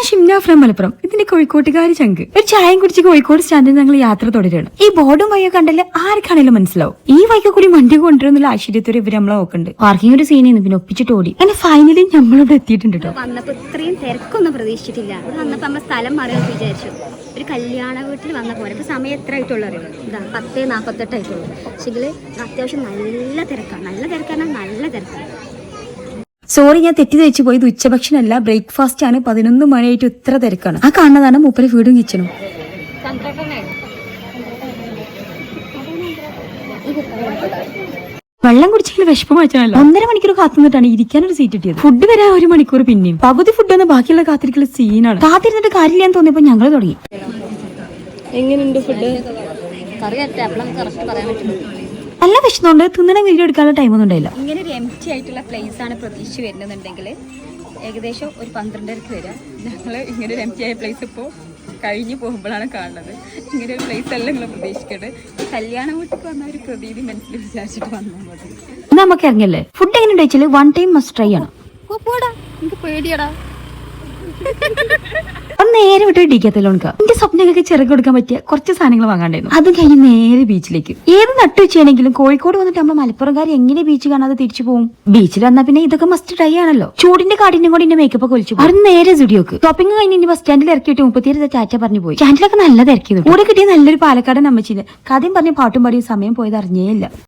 ഞാൻ ഷിംന ഫ്രം മലപ്പുറം. ഇതിന്റെ കോഴിക്കോട്ടുകാരി ചങ്ക്. ഒരു ചായയും കുടിച്ച് കോഴിക്കോട് സ്റ്റാൻഡിൽ ഞങ്ങൾ യാത്ര തുടരുകയാണ്. ഈ ബോർഡും വയ്യോ കണ്ടല്ലേ ആർക്കാണേലും മനസ്സിലാവും. ഈ വൈക്ക് കൂടി വണ്ടി കൊണ്ടുവരുന്നുള്ള ആശ്ചര്യത്തോടെ ഇവര് നമ്മളെ നോക്കുന്നുണ്ട്. പാർക്കിംഗ് ഒരു സീനിന്ന് പിന്നെ ഒപ്പിച്ചിട്ട് ഓടി. അങ്ങനെ ഫൈനലി നമ്മളിവിടെ എത്തിയിട്ടുണ്ട് കേട്ടോ. വന്നപ്പോ ഇത്രയും തിരക്കൊന്നും പ്രതീക്ഷിച്ചിട്ടില്ല. ഇവിടെ വന്നപ്പോ നമ്മൾ സ്ഥലം മാറിയെന്ന് വിചാരിച്ചു. ഒരു കല്യാണ വീട്ടിൽ വന്ന പോലെ. ഇപ്പൊ സമയം എത്ര ആയിട്ടുള്ള അറിയുള്ളൂ. ഇതാ 10:48 ആയിട്ടുള്ളൂ. പക്ഷെങ്കിൽ അത്യാവശ്യം നല്ല തിരക്കാണ്. നല്ല തിരക്കാണ്. സോറി, ഞാൻ തെറ്റിദ്ധരിച്ചു പോയി. ഇത് ഉച്ചഭക്ഷണമല്ല, ബ്രേക്ക്ഫാസ്റ്റ് ആണ്. 11 മണിയായിട്ട് ഇത്ര തിരക്കാണ്. ആ കാണുന്നതാണ് മൂപ്പര് വീടും കിച്ചണും. വെള്ളം കുടിച്ചെങ്കിൽ വിശപ്പ് മാറ്റാനല്ല. 1.5 മണിക്കൂർ കാത്തുനിന്നിട്ടാണ് ഇരിക്കാനൊരു സീറ്റ് കിട്ടിയത്. ഫുഡ് വരാൻ 1 മണിക്കൂർ പിന്നെയും. പകുതി ഫുഡ് എന്ന് ബാക്കിയുള്ള കാത്തിരിക്കൽ സീനാണ്. കാത്തിരുന്നിട്ട് കാര്യമില്ലാന്ന് തോന്നിയപ്പോ ഞങ്ങൾ തുടങ്ങി. എങ്ങനെയുണ്ട് ഫുഡ്? നല്ല വിഷമമുണ്ട്. തിന്നണ വീഡിയോ എടുക്കാനുള്ള ടൈമൊന്നും ഉണ്ടായില്ല. ഇങ്ങനെ ഒരു എംറ്റി ആയിട്ടുള്ള പ്ലേസ് ആണ് പ്രതീക്ഷിച്ച് വരുന്നുണ്ടെങ്കിൽ ഏകദേശം ഒരു 12:30 വരാം. ഞങ്ങൾ ഇങ്ങനെ ഒരു എംറ്റി ആയ പ്ലേസ് ഇപ്പോൾ കഴിഞ്ഞു പോകുമ്പോഴാണ് കാണുന്നത്. ഇങ്ങനെ ഒരു പ്ലേസ് അല്ല നിങ്ങൾ പ്രതീക്ഷിക്കേണ്ടത്. കല്യാണ വീട്ടിൽ വന്ന ഒരു പ്രതീതി മനസ്സിൽ വിചാരിച്ചിട്ട് വന്നാൽ മതി. നമുക്ക് ഇറങ്ങിയല്ലേ. ഫുഡ് എങ്ങനെ ഉണ്ടായിച്ചാല് 1 ടൈം മസ്റ്റ് ട്രൈ ആണ്. എനിക്ക് പേടിയടാ. നേരെ വിട്ട് ഇടിക്കത്തില്ലോണക്ക. എന്റെ സ്വപ്നങ്ങൾക്ക് ചിറക് കൊടുക്കാൻ പറ്റിയ കുറച്ച് സാധനങ്ങൾ വാങ്ങാണ്ടായിരുന്നു. അതും കഴിഞ്ഞ് നേരെ ബീച്ചിലേക്ക്. ഏത് നട്ടു വെച്ചാണെങ്കിലും കോഴിക്കോട് വന്നിട്ട് നമ്മൾ മലപ്പുറംകാർ എങ്ങനെ ബീച്ച് കാണാതെ തിരിച്ചു പോകും? ബീച്ചിൽ വന്നാൽ പിന്നെ ഇതൊക്കെ മസ്റ്റ് ട്രൈ ആണല്ലോ. ചൂടിന്റെ കാടിനും കൂടി എന്റെ മേക്കപ്പ് ഒക്കെ ഒലിച്ചു. അവിടെ നേരെ സ്റ്റുഡിയോക്ക്. ഷോപ്പിംഗ് കഴിഞ്ഞ് ഇനി ബസ് സ്റ്റാൻഡിൽ ഇറക്കിയിട്ട് 37 ചാറ്റ പറഞ്ഞു പോയി. സ്റ്റാൻഡിലൊക്കെ നല്ല തിരക്കിയത്. കൂടെ കിട്ടിയ നല്ലൊരു പാലക്കാടൻ അമ്മച്ചിന് കഥയും പറഞ്ഞ് പാട്ടും പാടിയും സമയം പോയത് അറിഞ്ഞേയില്ല.